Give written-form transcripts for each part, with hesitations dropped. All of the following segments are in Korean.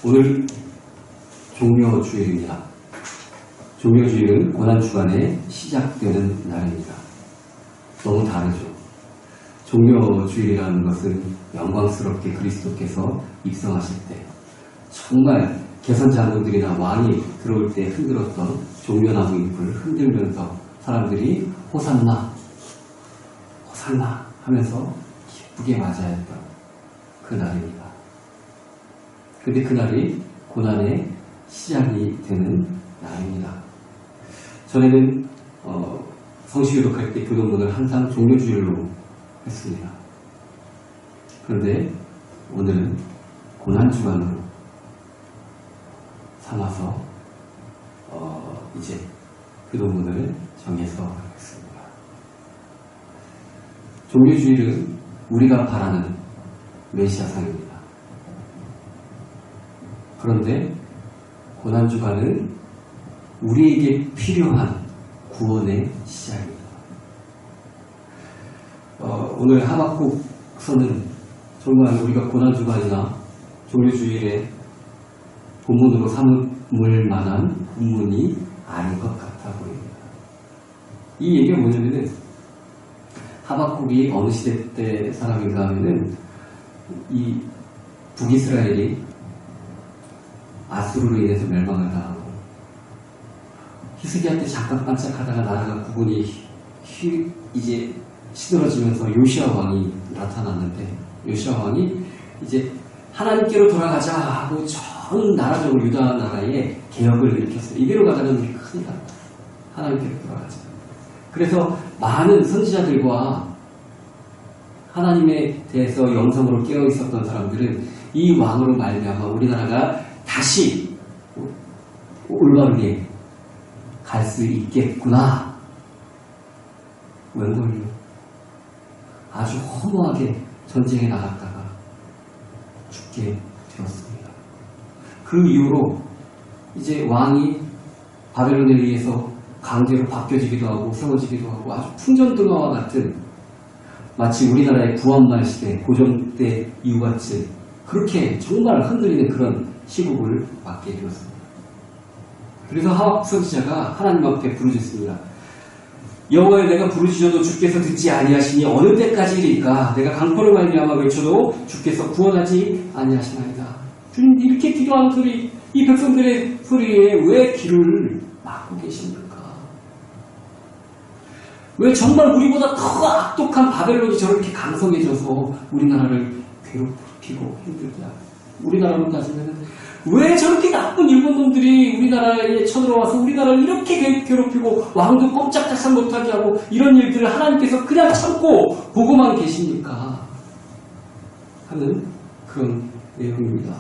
오늘 종료주일입니다. 종료주일은 고난주간에 시작되는 날입니다. 너무 다르죠. 종료주일이라는 것은 영광스럽게 그리스도께서 입성하실 때 정말 개선장군들이나 왕이 들어올 때 흔들었던 종려나무 잎을 흔들면서 사람들이 호산나 호산나 하면서 기쁘게 맞아야 했던 그 날입니다. 근데 그날이 고난의 시작이 되는 날입니다. 전에는 성시 교독할 때 교독문을 항상 종료주일로 했습니다. 그런데 오늘은 고난주간으로 삼아서 이제 교독문을 정해서 하겠습니다. 종료주일은 우리가 바라는 메시아상입니다. 그런데 고난주간은 우리에게 필요한 구원의 시작입니다. 오늘 하박국서는 정말 우리가 고난주간이나 종료주일에 본문으로 삼을 만한 본문이 아닌 것 같아 보입니다. 이 얘기가 뭐냐면은 하박국이 어느 시대 때 사람인가 하면은 이 북이스라엘이 아수르로 인해서 멸망을 당하고 히스기야 때 잠깐 반짝하다가 나라가 구분이 이제 시들어지면서 요시야 왕이 나타났는데 요시야 왕이 이제 하나님께로 돌아가자 하고 전 나라적으로 유다 나라에 개혁을 일으켰어요. 이대로 가다가 우리 큰일 난다. 하나님께로 돌아가자. 그래서 많은 선지자들과 하나님에 대해서 영성으로 깨어 있었던 사람들은 이 왕으로 말미암아 우리나라가 다시 올바르게 갈 수 있겠구나. 웬걸요? 아주 허무하게 전쟁에 나갔다가 죽게 되었습니다. 그 이후로 이제 왕이 바벨론에 의해서 강제로 바뀌어지기도 하고 세워지기도 하고 아주 풍전등화와 같은 마치 우리나라의 구한말 시대, 고종 때 이후같이 그렇게 정말 흔들리는 그런 시국을 맞게 되었습니다. 그래서 하박국 선지자가 하나님 앞에 부르짖습니다. 여호와여 내가 부르짖어도 주께서 듣지 아니하시니 어느 때까지일까? 내가 강포를 말미암아 외쳐도 주께서 구원하지 아니하시나이다. 주님 이렇게 기도하는 소리, 이 백성들의 소리에 왜 귀를 막고 계십니까? 왜 정말 우리보다 더 악독한 바벨론이 저렇게 강성해져서 우리나라를 괴롭히고 힘들게 하고 우리나라로 따지면 왜 저렇게 나쁜 일본놈들이 우리나라에 쳐들어와서 우리나라를 이렇게 괴롭히고 왕도 꼼짝달싹 못하게 하고 이런 일들을 하나님께서 그냥 참고 보고만 계십니까? 하는 그런 내용입니다.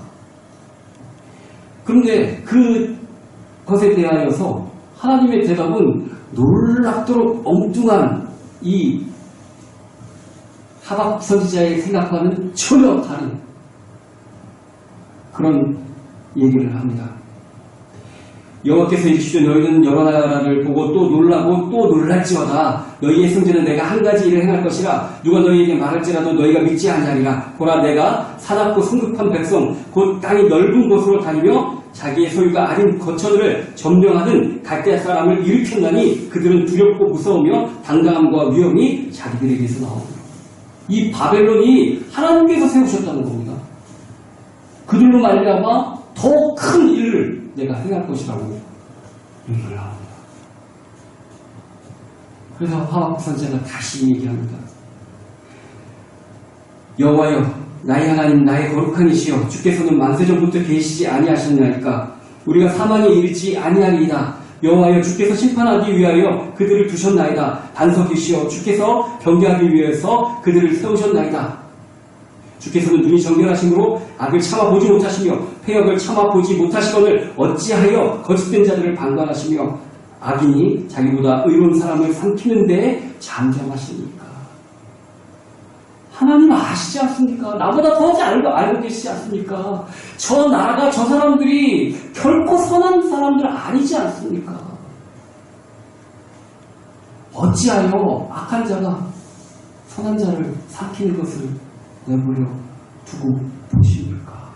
그런데 그것에 대하여서 하나님의 대답은 놀랍도록 엉뚱한 이 하박국 선지자의 생각과는 전혀 다른 그런 얘기를 합니다. 여호와께서 이르시되 너희는 여러 나라를 보고 또 놀라고 또 놀랄지어다. 너희의 성전은 내가 한 가지 일을 행할 것이라. 누가 너희에게 말할지라도 너희가 믿지 아니하리라. 보라 내가 사납고 성급한 백성 곧 땅이 넓은 곳으로 다니며 자기의 소유가 아닌 거처들을 점령하는 갈대아 사람을 일으켰나니 그들은 두렵고 무서우며 당당함과 위엄이 자기들에게서 나옵니다. 이 바벨론이 하나님께서 세우셨다는 겁니다. 그들로 말미암아 더 큰 일을 내가 행할 것이라고 얘기를 합니다. 그래서 하박국 선지자가 다시 얘기합니다. 여호와여 나의 하나님 나의 거룩한 이시여 주께서는 만세전부터 계시지 아니하셨나이까 우리가 사망에 이르지 아니하리이다. 여호와여 주께서 심판하기 위하여 그들을 두셨나이다. 반석이시여 주께서 경계하기 위해서 그들을 세우셨나이다. 주께서는 눈이 정결하심으로 악을 참아보지 못하시며 패역을 참아보지 못하시거늘 어찌하여 거짓된 자들을 방관하시며 악인이 자기보다 의로운 사람을 삼키는 데에 잠잠하십니까? 하나님 아시지 않습니까? 나보다 더 잘 알고 계시지 않습니까? 저 나라가 저 사람들이 결코 선한 사람들 아니지 않습니까? 어찌하여 악한 자가 선한 자를 삼키는 것을 내버려 두고 보십니까?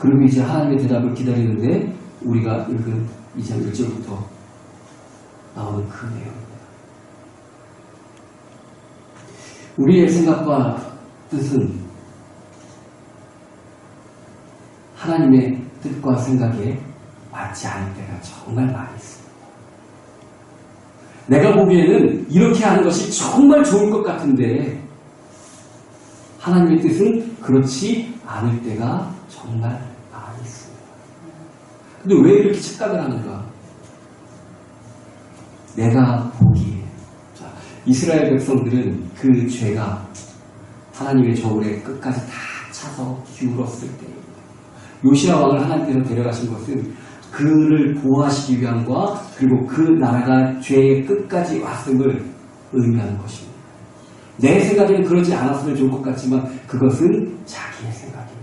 그리고 이제 하나님의 대답을 기다리는데 우리가 읽은 2장 1절부터 나오는 그 내용입니다. 우리의 생각과 뜻은 하나님의 뜻과 생각에 맞지 않을 때가 정말 많이 있습니다. 내가 보기에는 이렇게 하는 것이 정말 좋을 것 같은데 하나님의 뜻은 그렇지 않을 때가 정말 많이 있습니다. 근데 왜 이렇게 착각을 하는가? 내가 보기에 이스라엘 백성들은 그 죄가 하나님의 저울에 끝까지 다 차서 기울었을 때입니다. 요시야 왕을 하나님께서 데려가신 것은 그를 보호하시기 위함과 그리고 그 나라가 죄의 끝까지 왔음을 의미하는 것입니다. 내 생각에는 그러지 않았으면 좋을 것 같지만 그것은 자기의 생각입니다.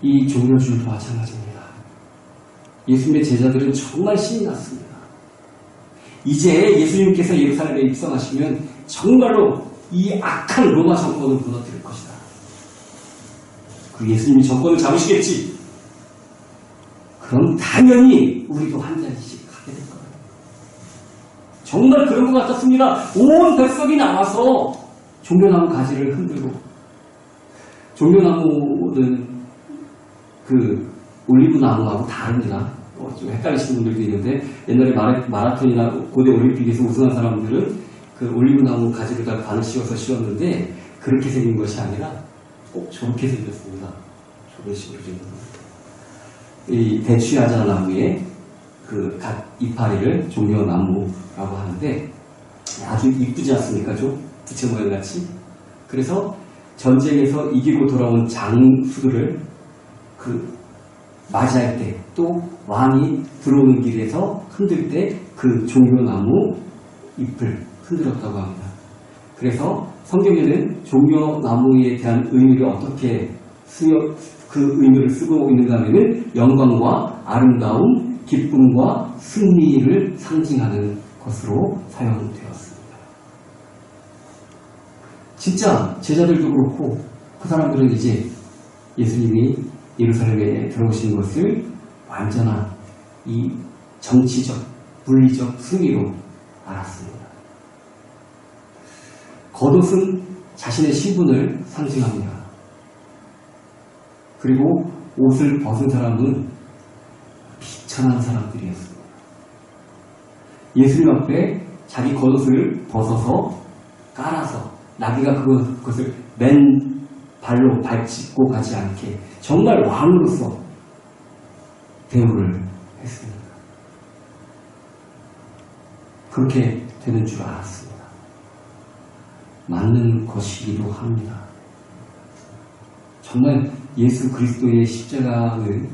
이 종려주일도 마찬가지입니다. 예수님의 제자들은 정말 신이 났습니다. 이제 예수님께서 예루살렘에 입성하시면 정말로 이 악한 로마 정권을 무너뜨릴 것이다. 그 예수님이 정권을 잡으시겠지. 그럼 당연히 우리도 한 자리씩 가게 될 거예요. 정말 그런 것 같았습니다. 온 백성이 나와서 종려나무 가지를 흔들고, 종려나무는 그 올리브 나무하고 다릅니다. 좀 헷갈리시는 분들도 있는데 옛날에 마라톤이나 고대 올림픽에서 우승한 사람들은 그 올리브 나무 가지를 반을 씌워서 씌웠는데 그렇게 생긴 것이 아니라 꼭 저렇게 생겼습니다. 저런 식으로 생긴 겁니다. 이 대추야자 나무의 그 각 이파리를 종려나무라고 하는데 아주 이쁘지 않습니까? 좀 부채 모양 같이. 그래서 전쟁에서 이기고 돌아온 장수들을 맞이할 때 또 왕이 들어오는 길에서 흔들 때 그 종려나무 잎을 흔들었다고 합니다. 그래서 성경에는 종려나무에 대한 의미를 어떻게 그 의미를 쓰고 있는가 하면은 영광과 아름다움, 기쁨과 승리를 상징하는 것으로 사용되었습니다. 진짜 제자들도 그렇고 그 사람들은 이제 예수님이 예루살렘에 들어오신 것을 완전한 이 정치적, 물리적 승리로 알았습니다. 겉옷은 자신의 신분을 상징합니다. 그리고 옷을 벗은 사람은 비천한 사람들이었습니다. 예수님 앞에 자기 겉옷을 벗어서 깔아서 나귀가 그것을 맨 발로 밟고 가지 않게 정말 왕으로서 대우를 했습니다. 그렇게 되는 줄 알았습니다. 맞는 것이기도 합니다. 정말 예수 그리스도의 십자가는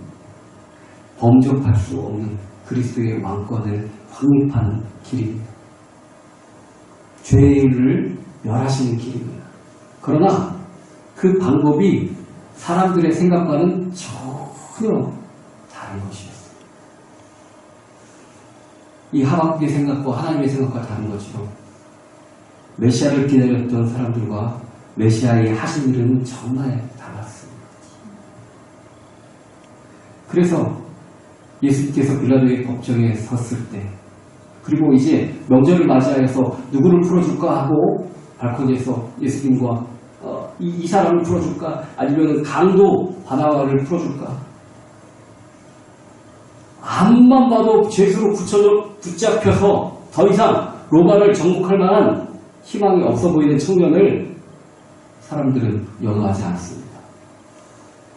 범접할 수 없는 그리스도의 왕권을 확립하는 길입니다. 죄를 멸하시는 길입니다. 그러나 그 방법이 사람들의 생각과는 전혀 다른 것이었습니다. 이 하박국의 생각과 하나님의 생각과 다른 것처럼 메시아를 기다렸던 사람들과 메시아의 하신 일은 정말 달랐습니다. 그래서 예수님께서 빌라도의 법정에 섰을 때 그리고 이제 명절을 맞이하여서 누구를 풀어줄까 하고 발코니에서 예수님과 이 사람을 풀어줄까 아니면 강도 바나바를 풀어줄까 앞만 봐도 죄수로 붙잡혀서 더 이상 로마를 정복할 만한 희망이 없어 보이는 청년을 사람들은 연호하지 않습니다.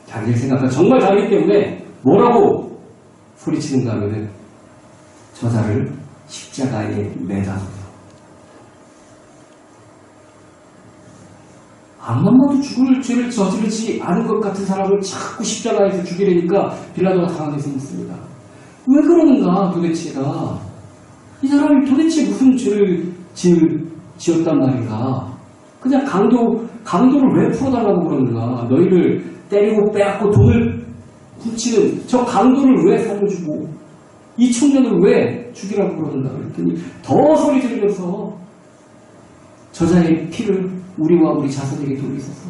자기들 생각과 정말 다르기 때문에 뭐라고 소리치는가 하면은 저자를 십자가에 매달아서 앞만 봐도 죽을 죄를 저지르지 않은 것 같은 사람을 자꾸 십자가에서 죽이려니까 빌라도가 당황해서 묻습니다. 왜 그러는가 도대체가? 이 사람이 도대체 무슨 죄를 지었단 말인가? 그냥 강도를 왜 풀어달라고 그러는가? 너희를 때리고 빼앗고 돈을 훔치는 저 강도를 왜 살려주고 이 청년을 왜 죽이라고 그러는가? 그랬더니 더 소리 지르면서 저자의 피를 우리와 우리 자손에게 돌리소서.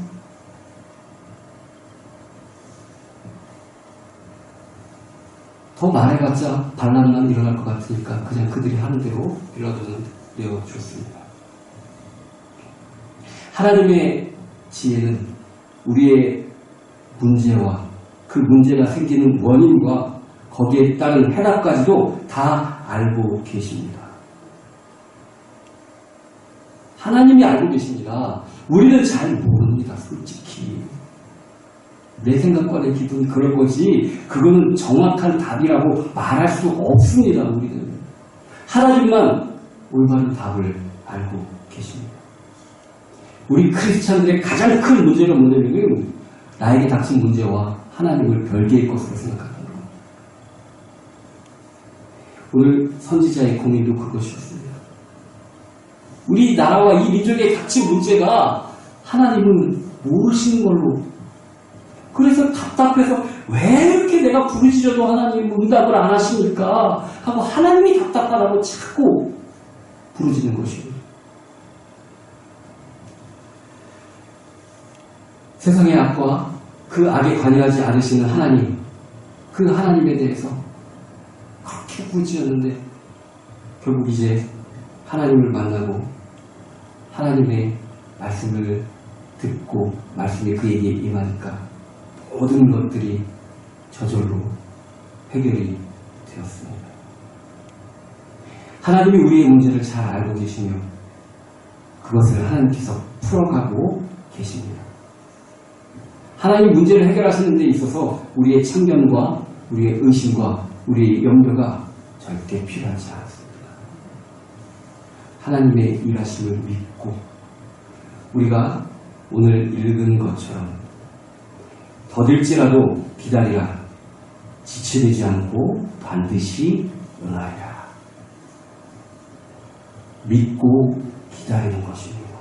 더 말해봤자 반란만 일어날 것 같으니까 그냥 그들이 하는 대로 빌라도는 내어줬습니다. 하나님의 지혜는 우리의 문제와 그 문제가 생기는 원인과 거기에 따른 해답까지도 다 알고 계십니다. 하나님이 알고 계십니다. 우리는 잘 모릅니다. 솔직히. 내 생각과 내 기분이 그럴 거지 그거는 정확한 답이라고 말할 수 없습니다. 우리는. 하나님만 올바른 답을 알고 계십니다. 우리 크리스찬들의 가장 큰 문제가 뭐냐면 나에게 닥친 문제와 하나님을 별개의 것으로 생각하는 겁니다. 오늘 선지자의 고민도 그것이었습니다. 우리 나라와 이 민족에 닥친 문제가 하나님은 모르시는 걸로, 그래서 답답해서 왜 이렇게 내가 부르짖어도 하나님 응답을 안 하십니까? 하고 하나님이 답답하다고 자꾸 부르짖는 것입니다. 세상의 악과 그 악에 관여하지 않으시는 하나님, 그 하나님에 대해서 그렇게 부르짖었는데 결국 이제 하나님을 만나고 하나님의 말씀을 듣고 말씀이 그에게 임하니까 모든 것들이 저절로 해결이 되었습니다. 하나님이 우리의 문제를 잘 알고 계시며 그것을 하나님께서 풀어가고 계십니다. 하나님 문제를 해결하시는 데 있어서 우리의 참견과 우리의 의심과 우리의 염려가 절대 필요하지 않습니다. 하나님의 일하심을 믿고 우리가 오늘 읽은 것처럼 더딜지라도 기다리라. 지체되지 않고 반드시 응하리라. 믿고 기다리는 것입니다.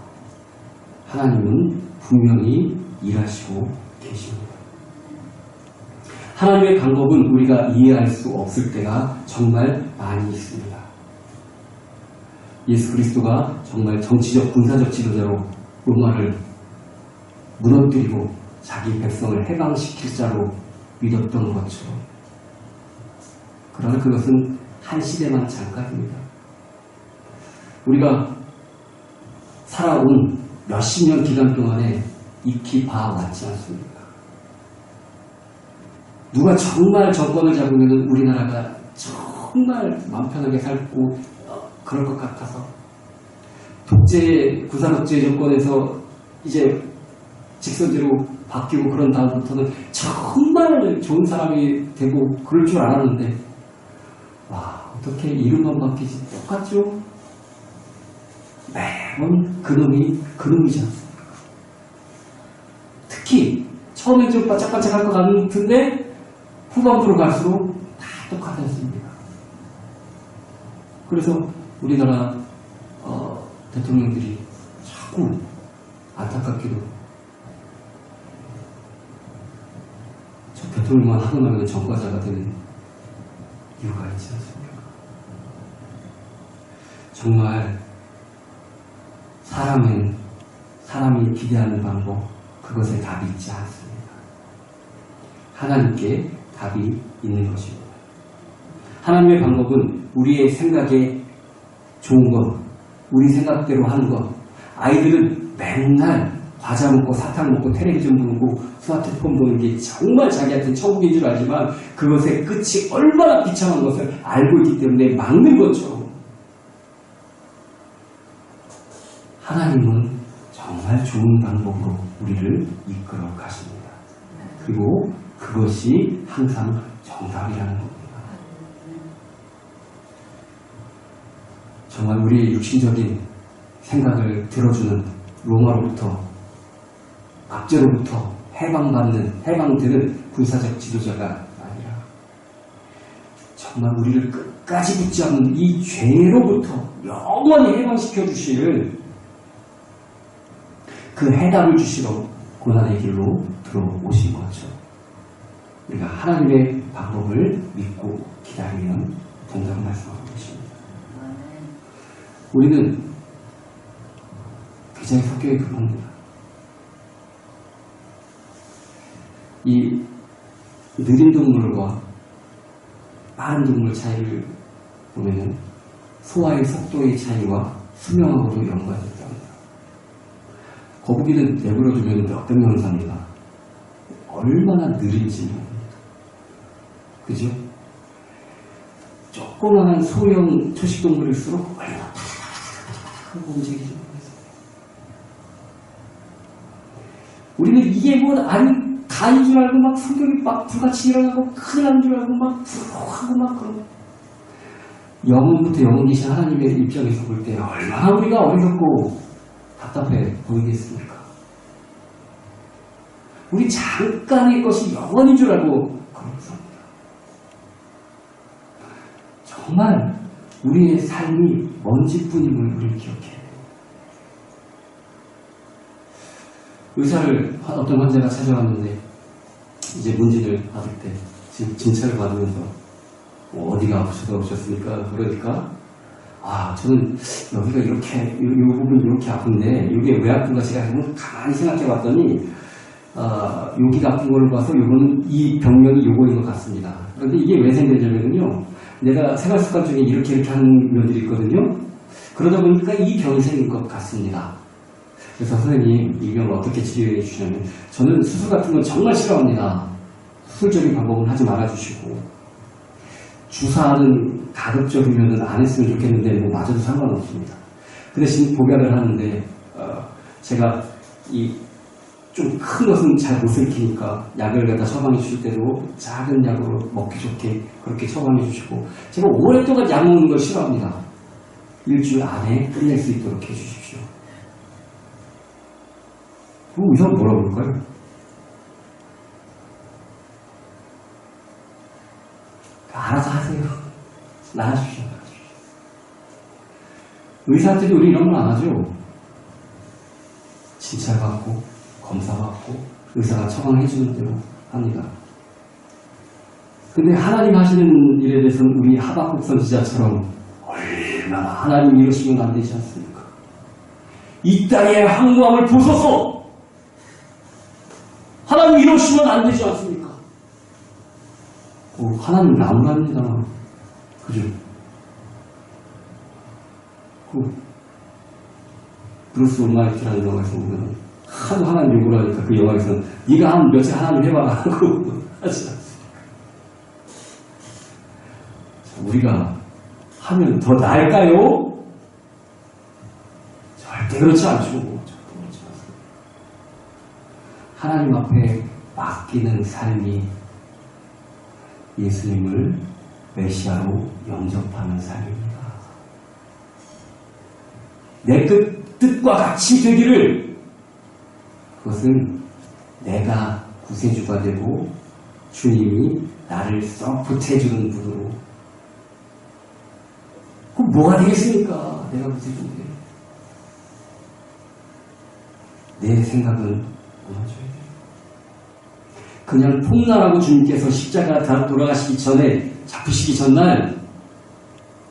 하나님은 분명히 일하시고 계십니다. 하나님의 방법은 우리가 이해할 수 없을 때가 정말 많이 있습니다. 예수 그리스도가 정말 정치적 군사적 지도자로 로마를 무너뜨리고 자기 백성을 해방시킬 자로 믿었던 것처럼, 그러나 그것은 한 시대만 잠깐입니다. 우리가 살아온 몇십 년 기간 동안에 익히 봐왔지 않습니까? 누가 정말 정권을 잡으면 우리나라가 정말 마음 편하게 살고 그럴 것 같아서, 구사독재 정권에서 이제 직선제로 바뀌고 그런 다음부터는 정말 좋은 사람이 되고 그럴 줄 알았는데, 와, 어떻게 이름만 바뀌지 똑같죠? 매번 그놈이지 않습니까? 특히 처음엔 좀 반짝반짝할 것 같은데 후반부로 갈수록 다 똑같지 않습니까? 그래서 우리나라 대통령들이 자꾸 안타깝게도 저 대통령만 하고 나면 전과자가 되는 이유가 있지 않습니까? 정말 사람이 기대하는 방법, 그것에 답이 있지 않습니다. 하나님께 답이 있는 것입니다. 하나님의 방법은 우리의 생각에 좋은 것, 우리 생각대로 하는 것. 아이들은 맨날 과자 먹고 사탕 먹고 텔레비전 보고 스마트폰 보는 게 정말 자기한테는 천국인 줄 알지만 그것의 끝이 얼마나 비참한 것을 알고 있기 때문에 막는 것처럼, 하나님은 정말 좋은 방법으로 우리를 이끌어 가십니다. 그리고 그것이 항상 정답이라는 겁니다. 정말 우리의 육신적인 생각을 들어주는 로마로부터, 압제로부터 해방되는 군사적 지도자가 아니라 정말 우리를 끝까지 붙잡는 이 죄로부터 영원히 해방시켜 주실 그 해답을 주시러 고난의 길로 들어오신 거죠. 우리가 하나님의 방법을 믿고 기다리면 된다고 말씀하고 계십니다. 우리는 굉장히 성격이 급합니다. 이 느린 동물과 빠른 동물 차이를 보면은 소화의 속도의 차이와 수명하고도 연관이 있다고 합니다. 거북이는 내버려두면 몇백 년을 삽니다. 얼마나 느린지 모릅니다. 그죠? 조그마한 소형 초식동물일수록 얼마나 하고 움직이죠. 우리는 이게 뭐 아니 간인 줄 알고 막 성격이 막 불같이 일어나고 큰일 난 줄 알고 막 불하고 막 그러고 영혼부터 영혼 계신 하나님의 입장에서 볼 때 얼마나 우리가 어리석고 답답해 보이겠습니까? 우리 잠깐의 것이 영원인 줄 알고 그렇습니다. 정말 우리의 삶이 먼지뿐임을 우리는 기억해야 돼요. 의사를 어떤 환자가 찾아왔는데 이제 문진을 받을 때 지금 진찰을 받으면서 어디가 아프셔서 오셨습니까? 그러니까 저는 여기가 이렇게 이 부분 이렇게 아픈데 이게 왜 아픈가 제가 가만히 생각해 봤더니 여기가 아픈 걸로 봐서 요거는 이 병명이 요거인 것 같습니다. 그런데 이게 왜 생겼냐면요, 내가 생활 습관 중에 이렇게 하는 면들이 있거든요. 그러다 보니까 이 병이 생긴 것 같습니다. 그래서 선생님 이 병을 어떻게 치료해 주시냐면, 저는 수술 같은 건 정말 싫어합니다. 수술적인 방법은 하지 말아주시고, 주사는 가급적이면 안 했으면 좋겠는데 뭐 맞아도 상관없습니다. 그 대신 복약을 하는데 제가 이 좀 큰 것은 잘 못 삼키니까 약을 갖다 처방해 주실 때도 작은 약으로 먹기 좋게 그렇게 처방해 주시고, 제가 오랫동안 약 먹는 걸 싫어합니다. 일주일 안에 끝낼 수 있도록 해 주십시오. 그럼 의사가 뭐라고 그럴까요? 알아서 하세요. 나아주십시오. 의사들이 우리 이런 걸 안 하죠. 진찰 받고 검사 받고 의사가 처방해 주는 대로 합니다. 근데 하나님 하시는 일에 대해서는 우리 하박국 선지자처럼 얼마나 하나님 이러시면 안 되지 않습니까? 이 땅의 황무함을 보소서. 하나님 이러시면 안 되지 않습니까? 하나님 나무랍니다. 그죠? 브루스 올마이트라는 영화에서 보면 하도 하나님 욕을 하니까 그 영화에서는 네가 한 며칠 하나님 해봐라 하고 하지 않습니까? 우리가 하면 더 나을까요? 절대 그렇지 않죠. 절대 그렇지 않습니다. 하나님 앞에 맡기는 삶이 예수님을 메시아로 영접하는 삶입니다. 내 뜻과 같이 되기를, 그것은 내가 구세주가 되고 주님이 나를 서포트해주는 분으로. 그럼 뭐가 되겠습니까? 내가 구세주인데. 내 생각은 무너져야 돼요. 그냥 폭날하고 주님께서 십자가 돌아가시기 전에, 잡히시기 전날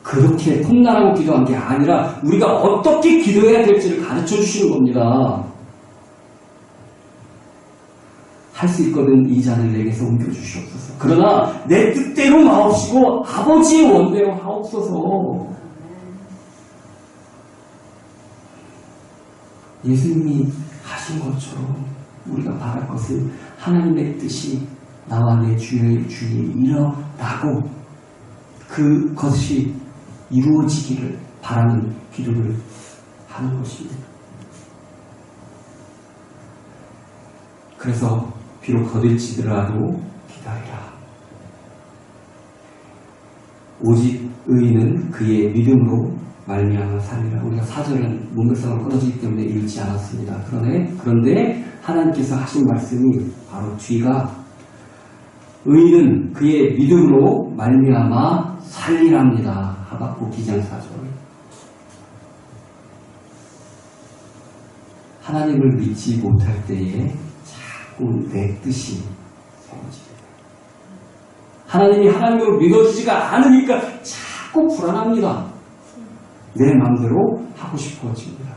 그렇게 폭날하고 기도한 게 아니라 우리가 어떻게 기도해야 될지를 가르쳐 주시는 겁니다. 할 수 있거든 이 잔을 내게서 옮겨주시옵소서. 그러나 내 뜻대로 마옵시고 아버지의 원대로 하옵소서. 예수님이 하신 것처럼 우리가 바랄 것은 하나님의 뜻이 나와 내 주위에 일어나고 그것이 이루어지기를 바라는 기도를 하는 것입니다. 그래서 비록 거들지더라도 기다리라. 오직 의인은 그의 믿음으로 말미암아 살리라. 우리가 4절은 문맥상으로 끊어지기 때문에 읽지 않았습니다. 그런데 하나님께서 하신 말씀이 바로 뒤가 의인은 그의 믿음으로 말미암아 살리랍니다. 하박국 2장 4절. 하나님을 믿지 못할 때에 자꾸 내 뜻이 세워집니다. 하나님이 하나님으로 믿어지지가 않으니까 자꾸 불안합니다. 내 마음대로 하고 싶어집니다.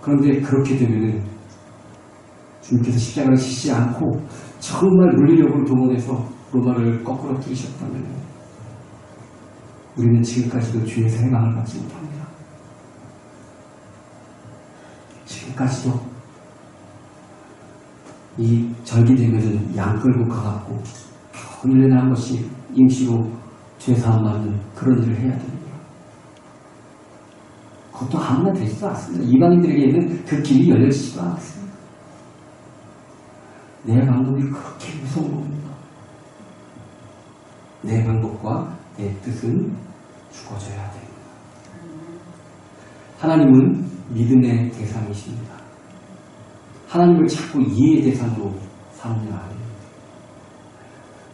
그런데 그렇게 되면 주님께서 십자가를 지시지 않고 정말 물리력을 동원해서 로마를 거꾸로 뚫으셨다면 우리는 지금까지도 주에서 해방을 받지 못합니다. 지금까지도 이 절기 되면은 양 끌고 가갖고 1년에 한 번씩 임시로 죄사함 받는 그런 일을 해야 됩니다. 그것도 아무나 되지도 않습니다. 이방인들에게는 그 길이 열려지지도 않습니다. 내 방법이 그렇게 무서운 겁니다. 내 방법과 내 뜻은 죽어져야 됩니다. 하나님은 믿음의 대상이십니다. 하나님을 자꾸 이해의 대상으로 삼으면 안 됩니다.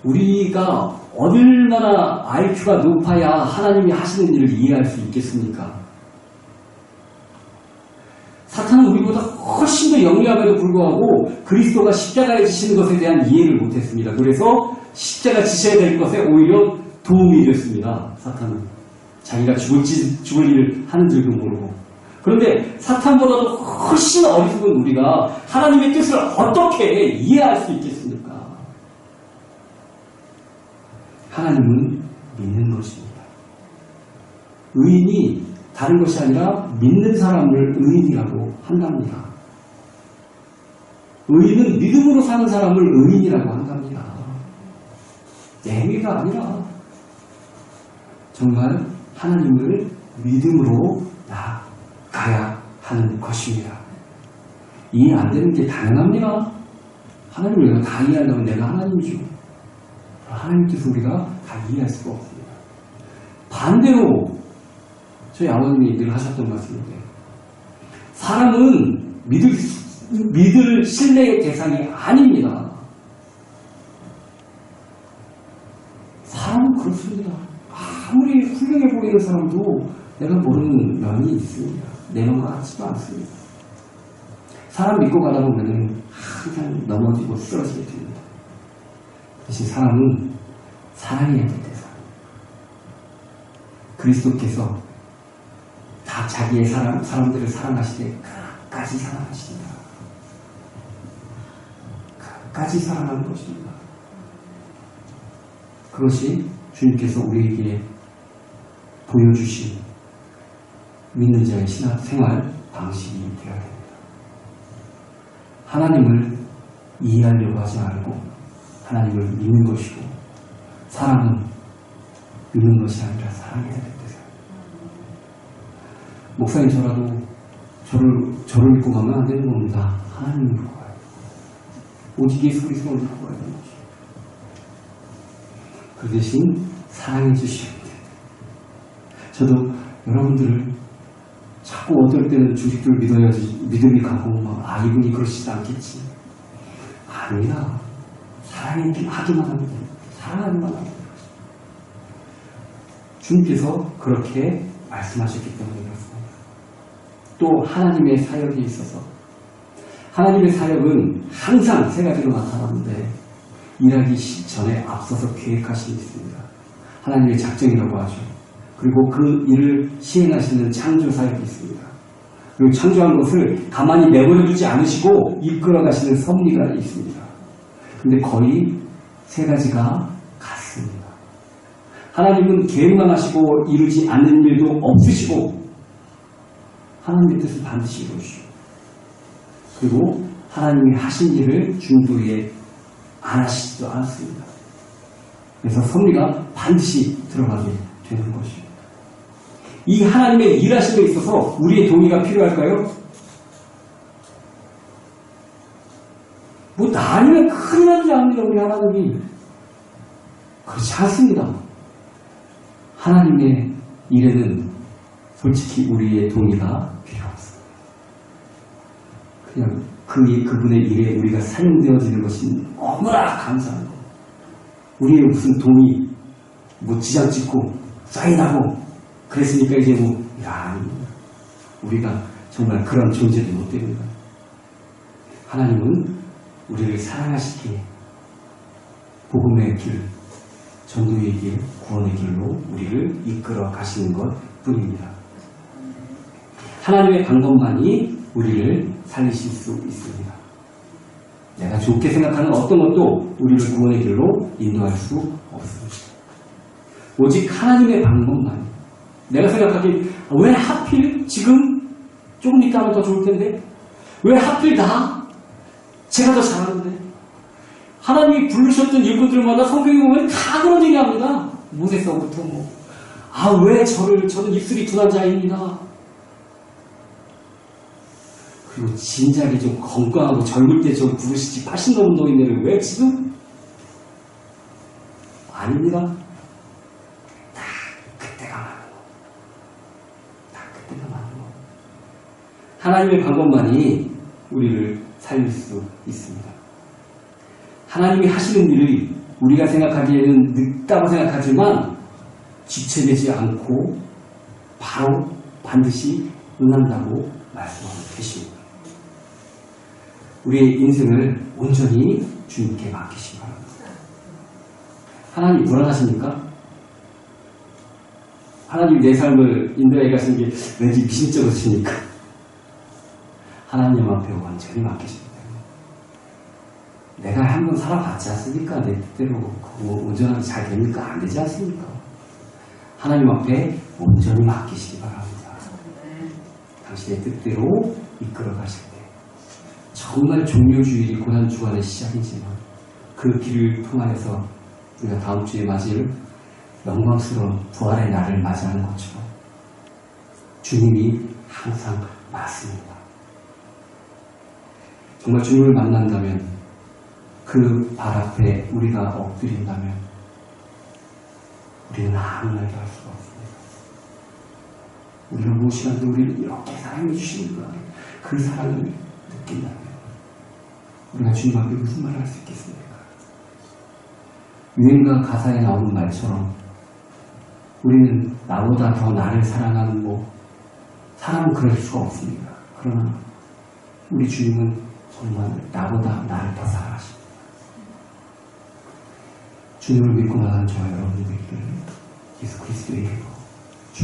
우리가 얼마나 IQ가 높아야 하나님이 하시는 일을 이해할 수 있겠습니까? 사탄은 우리보다 훨씬 더 영리함에도 불구하고 그리스도가 십자가에 지시는 것에 대한 이해를 못했습니다. 그래서 십자가 지셔야 될 것에 오히려 도움이 됐습니다. 사탄은 자기가 죽을 일을 하는 줄도 모르고. 그런데 사탄보다도 훨씬 어리석은 우리가 하나님의 뜻을 어떻게 이해할 수 있겠습니까? 하나님은 믿는 것입니다. 의인이 다른 것이 아니라 믿는 사람을 의인이라고 한답니다. 의인은 믿음으로 사는 사람을 의인이라고 한답니다. 내 행위가 아니라 정말 하나님을 믿음으로 나아가야 하는 것입니다. 이해 안 되는 게 당연합니다. 하나님을 내가 다 이해하려면 내가 하나님이죠. 하나님 뜻을 우리가 다 이해할 수가 없습니다. 반대로 저희 아버님이 늘 하셨던 말씀인데 사람은 믿을 신뢰의 대상이 아닙니다. 사람은 그렇습니다. 아무리 훌륭해 보이는 사람도 내가 모르는 면이 있습니다. 내 맘과 같지도 않습니다. 사람 믿고 가다 보면 항상 넘어지고 쓰러지게 됩니다. 대신 사람은 사랑해야 될 대상. 그리스도께서 다 자기의 사람들을 사랑하시되 끝까지 사랑하십니다. 끝까지 사랑하는 것입니다. 그것이 주님께서 우리에게 보여주신 믿는 자의 신앙 생활 방식이 되어야 됩니다. 하나님을 이해하려고 하지 말고 하나님을 믿는 것이고 사랑은 믿는 것이 아니라 사랑해야 됩니다. 목사님 저라도 저를 믿고 가면 안 되는 겁니다. 하나님을 믿고 가요. 오직 예수 그리스도를 믿고 가야 되는 것이죠. 그 대신 사랑해 주시면 돼요. 저도 여러분들을 자꾸 어떨 때는 주식들 믿어야지 믿음이 가고 이분이 그러시지 않겠지. 아니야. 사랑하기만 하면 돼요. 사랑하기만 하면 돼요. 주님께서 그렇게 말씀하셨기 때문에 그렇습니다. 또 하나님의 사역에 있어서 하나님의 사역은 항상 세 가지로 나타나는데 일하기 전에 앞서서 계획하심이 있습니다. 하나님의 작정이라고 하죠. 그리고 그 일을 시행하시는 창조 사역이 있습니다. 그리고 창조한 것을 가만히 내버려 두지 않으시고 이끌어 가시는 섭리가 있습니다. 근데 거의 세 가지가 같습니다. 하나님은 계획만 하시고 이루지 않는 일도 없으시고 하나님의 뜻을 반드시 이루시고 그리고 하나님이 하신 일을 중도에 안 하시지도 않습니다. 그래서 섭리가 반드시 들어가게 되는 것입니다. 이 하나님의 일하심에 있어서 우리의 동의가 필요할까요? 나 아니면 큰일 나지 않습니다. 우리 하나님이. 그렇지 않습니다. 하나님의 일에는 솔직히 우리의 동의가 필요 없습니다. 그냥 그분의 일에 우리가 사용되어지는 것이 너무나 감사한 것. 우리의 무슨 동의, 지장 찍고 사인하고 그랬으니까 이제 우리가 정말 그런 존재도 못 됩니다. 하나님은 우리를 사랑하시기에 복음의 길, 전도의 길, 구원의 길로 우리를 이끌어 가시는 것 뿐입니다. 하나님의 방법만이 우리를 살리실 수 있습니다. 내가 좋게 생각하는 어떤 것도 우리를 구원의 길로 인도할 수 없습니다. 오직 하나님의 방법만. 내가 생각하기에 왜 하필 지금 조금 이따 하면 더 좋을 텐데 왜 하필 제가 더 잘하는데 하나님이 부르셨던 일꾼들마다 성경에 보면 다 그런 얘기합니다. 모세서부터 왜 저는 입술이 둔한 자입니다. 그리고 진작에 좀 건강하고 젊을 때 좀 부르시지 80 넘은 노인네를 왜 지금? 아닙니다. 다 그때가 많은 거. 하나님의 방법만이 우리를 살릴 수 있습니다. 하나님이 하시는 일을 우리가 생각하기에는 늦다고 생각하지만 지체되지 않고 바로 반드시 응한다고 말씀하고 계십니다. 우리의 인생을 온전히 주님께 맡기시기 바랍니다. 하나님 불안하십니까? 하나님 내 삶을 인도해 가시는 게 왠지 미심쩍으십니까? 하나님 앞에 완전히 맡기십니다. 내가 한번 살아봤지 않습니까? 내 뜻대로 그거 온전하게 잘 됩니까? 안 되지 않습니까? 하나님 앞에 온전히 맡기시기 바랍니다. 당신의 뜻대로 이끌어 가실 때 정말 종료주일이 고난주간의 시작이지만 그 길을 통하여서 우리가 다음 주에 맞을 영광스러운 부활의 날을 맞이하는 것처럼 주님이 항상 맞습니다. 정말 주님을 만난다면 그 발 앞에 우리가 엎드린다면 우리는 아무 말도 할 수가 없습니다. 우리가 무엇이라도 우리를 이렇게 사랑해 주시는가 그 사랑을 느낀다면 우리가 주님 앞에 무슨 말을 할 수 있겠습니까? 유행가 가사에 나오는 말처럼 우리는 나보다 더 나를 사랑하는 사람은 그럴 수가 없습니다. 그러나 우리 주님은 정말 나보다 나를 더 사랑하십니다. 주님을 믿고 나간 저와 여러분들에게 예수 그리스도의 이름으로